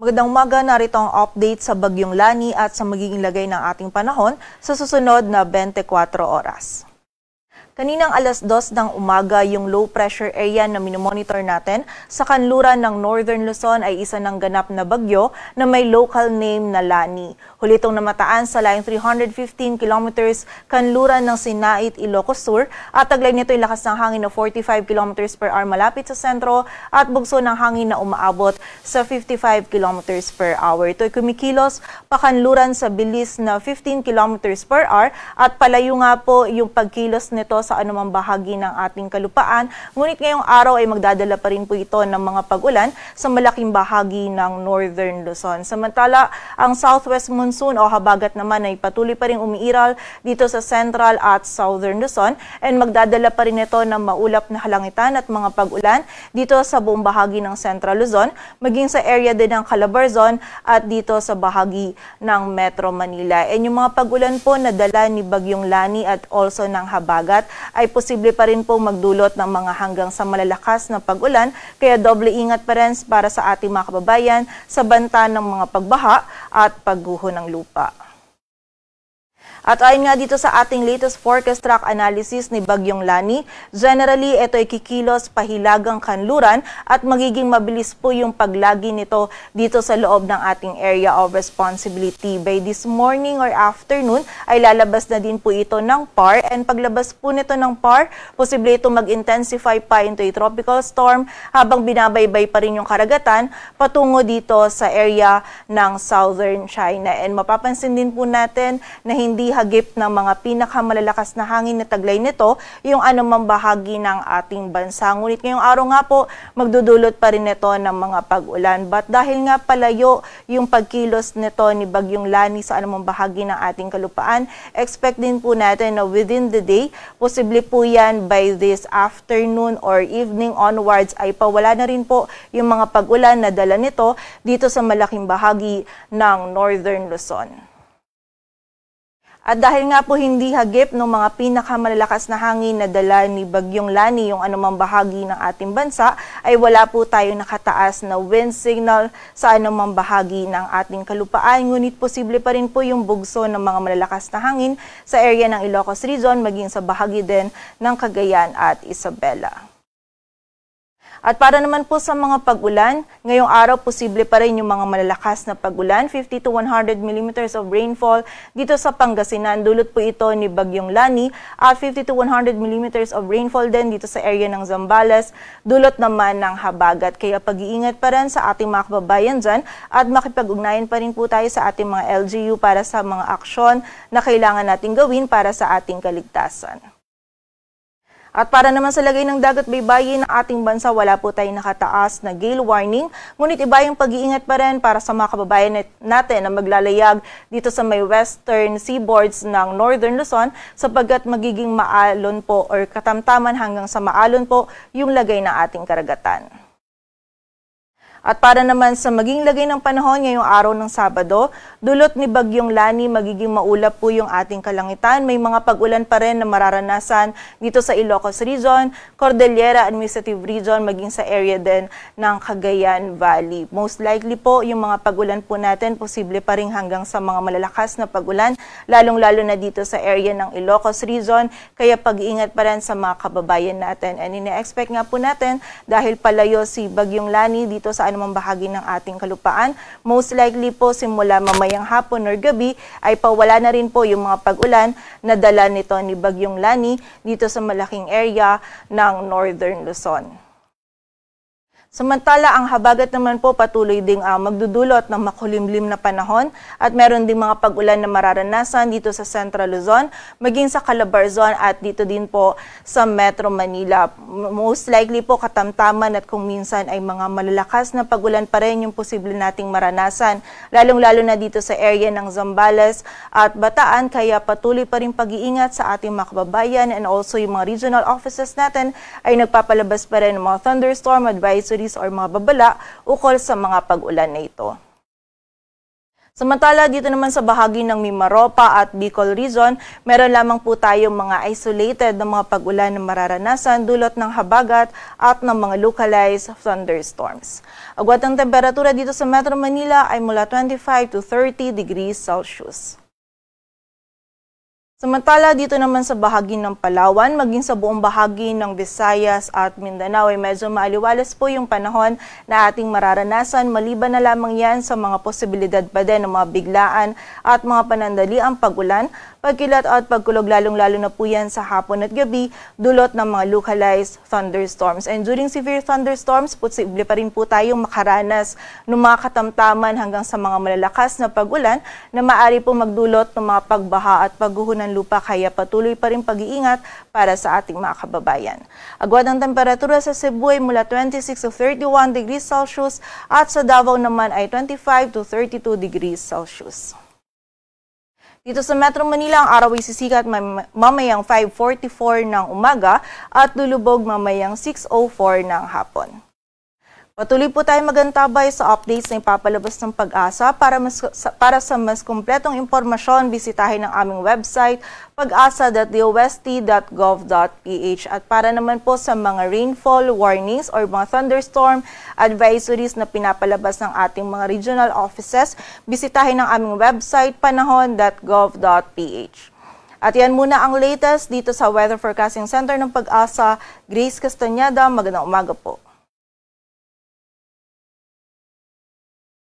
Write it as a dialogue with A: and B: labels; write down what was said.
A: Magandang umaga, narito ang update sa Bagyong Lani at sa magiging lagay ng ating panahon sa susunod na 24 oras. Kaninang alas 2 ng umaga, yung low pressure area na minomonitor natin sa kanluran ng Northern Luzon ay isa ng ganap na bagyo na may local name na Lani. Huli itong namataan sa layong 315 kilometers kanluran ng Sinait, Ilocos Sur at taglay nito ay lakas ng hangin na 45 kilometers per hour malapit sa sentro at bugso ng hangin na umaabot sa 55 kilometers per hour. Ito ay kumikilos pakanluran sa bilis na 15 kilometers per hour at palayo nga po yung pagkilos nito sa anumang bahagi ng ating kalupaan. Ngunit ngayong araw ay magdadala pa rin po ito ng mga pag-ulan sa malaking bahagi ng Northern Luzon. Samantala, ang southwest monsoon o habagat naman ay patuloy pa rin umiiral dito sa Central at Southern Luzon and magdadala pa rin ito ng maulap na halangitan at mga pag-ulan dito sa buong bahagi ng Central Luzon, maging sa area din ng Calabarzon at dito sa bahagi ng Metro Manila. And yung mga pag-ulan po na dala ni Bagyong Lani at also ng habagat ay posible pa rin pong magdulot ng mga hanggang sa malalakas na pag-ulan, kaya doble ingat pa rin para sa ating mga kababayan sa banta ng mga pagbaha at pagguho ng lupa. At ayon nga dito sa ating latest forecast track analysis ni Bagyong Lani, generally ito ay kikilos pahilagang kanluran at magiging mabilis po yung paglagi nito dito sa loob ng ating area of responsibility. By this morning or afternoon ay lalabas na din po ito ng PAR, and paglabas po nito ng PAR, posible ito mag-intensify pa into a tropical storm habang binabaybay pa rin yung karagatan patungo dito sa area ng Southern China. And mapapansin din po natin na hindi hagip ng mga pinakamalalakas na hangin na taglay nito yung anumang bahagi ng ating bansa. Ngunit ngayong araw nga po, magdudulot pa rin ito ng mga pag-ulan. But dahil nga palayo yung pagkilos nito ni Bagyong Lani sa anumang bahagi ng ating kalupaan, expect din po natin na within the day, posible po yan by this afternoon or evening onwards ay pawala na rin po yung mga pag-ulan na dala nito dito sa malaking bahagi ng Northern Luzon. At dahil nga po hindi hagip ng mga pinakamalalakas na hangin na dala ni Bagyong Lani yung anumang bahagi ng ating bansa, ay wala po tayong nakataas na wind signal sa anumang bahagi ng ating kalupaan. Ngunit posible pa rin po yung bugso ng mga malalakas na hangin sa area ng Ilocos Region, maging sa bahagi din ng Cagayan at Isabela. At para naman po sa mga pag-ulan, ngayong araw posible pa rin yung mga malalakas na pag-ulan, 50 to 100 millimeters of rainfall dito sa Pangasinan. Dulot po ito ni Bagyong Lani at 50 to 100 millimeters of rainfall din dito sa area ng Zambales. Dulot naman ng habagat. Kaya pag-iingat pa rin sa ating mga kababayan dyan at makipag-ugnayan pa rin po tayo sa ating mga LGU para sa mga aksyon na kailangan nating gawin para sa ating kaligtasan. At para naman sa lagay ng dagat baybayin ng ating bansa, wala po tayong nakataas na gale warning. Ngunit iba yung pag-iingat pa rin para sa mga kababayan natin na maglalayag dito sa may western seaboards ng Northern Luzon sapagkat magiging maalon po or katamtaman hanggang sa maalon po yung lagay ng ating karagatan. At para naman sa maging lagay ng panahon ngayong araw ng Sabado, dulot ni Bagyong Lani, magiging maulap po yung ating kalangitan. May mga pag-ulan pa rin na mararanasan dito sa Ilocos Region, Cordillera Administrative Region, maging sa area din ng Cagayan Valley. Most likely po yung mga pag-ulan po natin, posible pa rin hanggang sa mga malalakas na pag-ulan, lalong-lalo na dito sa area ng Ilocos Region. Kaya pag-iingat pa rin sa mga kababayan natin. And ine-expect nga po natin dahil palayo si Bagyong Lani dito sa anumang bahagi ng ating kalupaan, most likely po simula mamayang hapon or gabi ay pawala na rin po yung mga pag-ulan na dala nito ni Bagyong Lani dito sa malaking area ng Northern Luzon. Samantala, ang habagat naman po patuloy ding magdudulot ng makulimlim na panahon at meron ding mga pag-ulan na mararanasan dito sa Central Luzon, maging sa Calabarzon at dito din po sa Metro Manila. Most likely po katamtaman at kung minsan ay mga malalakas na pag-ulan pa rin yung posible nating maranasan, lalong-lalo na dito sa area ng Zambales at Bataan, kaya patuloy pa rin pag-iingat sa ating mga kababayan and also yung mga regional offices natin ay nagpapalabas pa rin ng mga thunderstorm advisory or mga babala ukol sa mga pag-ulan na ito. Samantala, dito naman sa bahagi ng Mimaropa at Bicol Region, meron lamang po tayong mga isolated na mga pag-ulan na mararanasan dulot ng habagat at ng mga localized thunderstorms. Agwat ang temperatura dito sa Metro Manila ay mula 25 to 30 degrees Celsius. Samantala, dito naman sa bahagi ng Palawan, maging sa buong bahagi ng Visayas at Mindanao ay medyo maaliwalas po yung panahon na ating mararanasan, maliban na lamang yan sa mga posibilidad pa din ng mga biglaan at mga panandaliang pag-ulan, pagkilat at pagkulog, lalong-lalo na po yan sa hapon at gabi, dulot ng mga localized thunderstorms. And during severe thunderstorms, posible pa rin po tayong makaranas ng mga katamtaman hanggang sa mga malalakas na pag-ulan na maaari po magdulot ng mga pagbaha at pagguho ng lupa, kaya patuloy pa rin pag-iingat para sa ating mga kababayan. Agwat ang temperatura sa Cebu ay mula 26 to 31 degrees Celsius at sa Davao naman ay 25 to 32 degrees Celsius. Dito sa Metro Manila, ang araw ay sisikat mamayang 5:44 ng umaga at lulubog mamayang 6:04 ng hapon. Patuloy po tayo magantabay sa updates na ipapalabas ng Pag-asa. Para sa mas kumpletong impormasyon, bisitahin ang aming website pag-asa.dost.gov.ph. At para naman po sa mga rainfall warnings or mga thunderstorm advisories na pinapalabas ng ating mga regional offices, bisitahin ang aming website panahon.gov.ph. At yan muna ang latest dito sa Weather Forecasting Center ng Pag-asa. Grace Castañeda, magandang umaga po.